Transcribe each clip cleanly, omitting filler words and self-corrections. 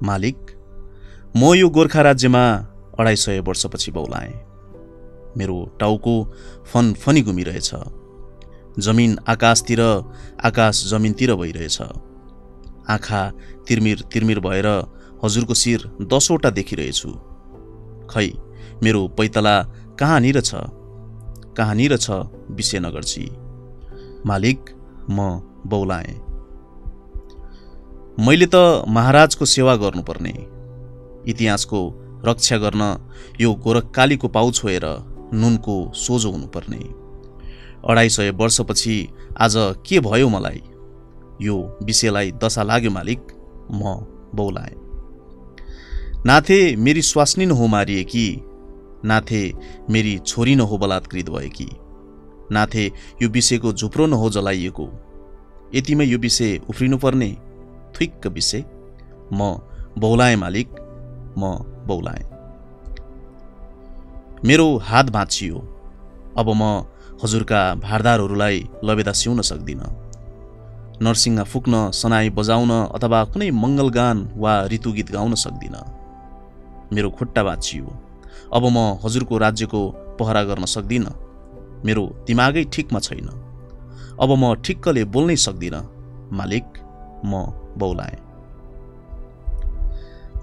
मालिक, म यो गोर्खा राज्यमा 250 वर्षपछि बौलाएँ। मेरो टाउको फनफनी घुमिरहेछ। जमिन आकाशतिर, आकाश जमिनतिर भइरहेछ। आँखा तिर्मिर तिर्मिर भएर हजुरको शिर 10वटा देखिरहेछु। खै मेरो पैतला कहाँनिर छ? कहाँनिर छ विशेनगरजी? मालिक, म बौलाएँ। मैले त महाराजको सेवा गर्नुपर्ने, इतिहासको रक्षा गर्न यो गोरखकालीको पाउ छोएर नुनको सोझो हुनुपर्ने। 250 वर्षपछि आज के भयो मलाई? यो विषयलाई दशा लाग्यो मालिक, म बौलाएँ। नाथे मेरी स्वास्नी न हो मारिएकी, नाथे मेरी छोरी न हो बलात्कृत भएकी, नाथे यो विषयको झुप्रो न हो जलाइएको। यतिमै यो विषय उफ्रिनुपर्ने थुइक्क विषय। म बौलाएँ मालिक, म बौलाएँ। मेरो हात भाँचियो। अब म हजुरका भारदारहरूलाई लबेदा सिउन सक्दिन। नरसिंह फुक्न, सनाई बजाउन अथवा कुनै मङ्गलगान वा ऋतुगीत गाउन सक्दिन। मेरो खुट्टा भाँचियो। अब म हजुरको राज्यको पहरा गर्न सक्दिन। मेरो दिमागै ठिकमा छैन। अब म ठिक्कले बोल्नै सक्दिन। मालिक, म बौलाएँ।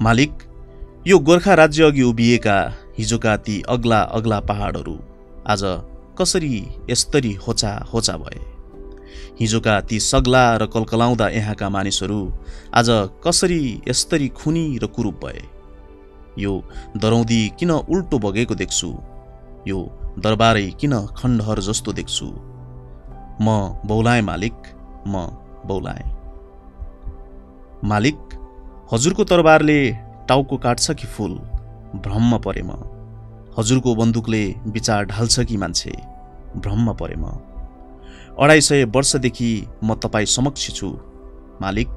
मालिक, यो गोर्खा राज्य अघि उभिएका हिजोका ती अग्ला अग्ला पहाडहरू आज कसरी यस्तरी होचा होचा भए? हिजोका ती सग्ला र कलकलाउँदा यहाँका मानिसहरू आज कसरी यस्तरी खुनी र कुरूप भए? यो दरौदी किन उल्टो बगेको देख्छु? यो दरबारै किन खण्डहर जस्तो देख्छु? म बौलाएँ मालिक, म बौलाएँ। मालिक, हजुरको तरबारले टाउको काट्छ कि फूल? भ्रममा परे म। हजुरको बन्दुकले विचार ढाल्छ कि मान्छे? भ्रममा परे म। 250 वर्षदेखि म तपाईँ समक्ष छु। मालिक,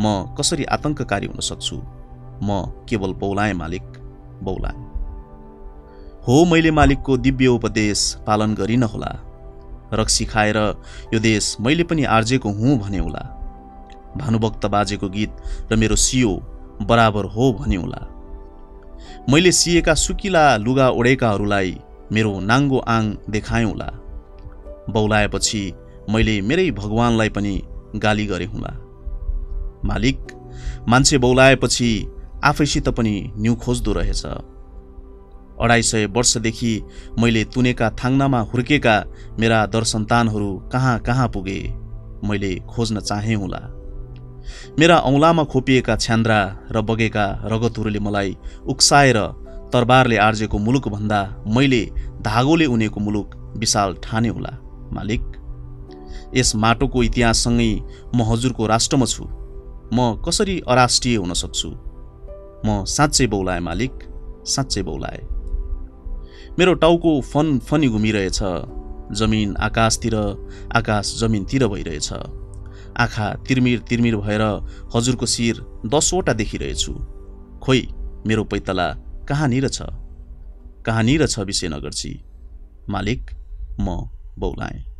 म कसरी आतंककारी हुन सक्छु? म केवल बौलाएँ मालिक, बौलाएँ। हो, मैले मालिकको दिव्य उपदेश पालन गरिन होला। रक्सी खाएर यो देश मैले पनि आर्जेको हुँ भने होला। भानुभक्त बाजेको गीत र मेरो सियो बराबर हो भने होला। मैले सिएका सुकिला लुगा ओढेकाहरूलाई मेरो नाङ्गो आङ देखाएँ होला। बौलाएपछि मैले मेरै भगवानलाई पनि गाली गरे हुँला। मालिक, मान्छे बौलाएपछि आफैसित पनि न्यु खोज्दो रहेछ। 250 वर्षदेखि मैले तुनेका थाङ्नामा हुर्केका मेरा दरसन्तानहरू कहाँ कहाँ पुगे मैले खोज्न चाहे होला। मेरा औँलामा खोपिएका छ्यान्द्रा र बगेका रगतहरूले मलाई उक्साएर तरबारले आर्जेको मुलुकभन्दा मैले धागोले उनेको मुलुक विशाल ठाने होला। मालिक, यस माटोको इतिहाससँगै म हजुरको राष्ट्रमा छु। म कसरी अराष्ट्रिय हुन सक्छु? म साँच्चै बौलाएँ मालिक, साँच्चै बौलाएँ। मेरो टाउको फनफनी घुमिरहेछ। जमिन आकाशतिर, आकाश जमिनतिर भइरहेछ। आँखा तिर्मिर तिर्मिर भएर हजुरको शिर 10वटा देखिरहेछु। खोइ मेरो पैतला कहाँनिर छ? कहाँनिर छ विशेनगरजी? मालिक, म बौलाएँ।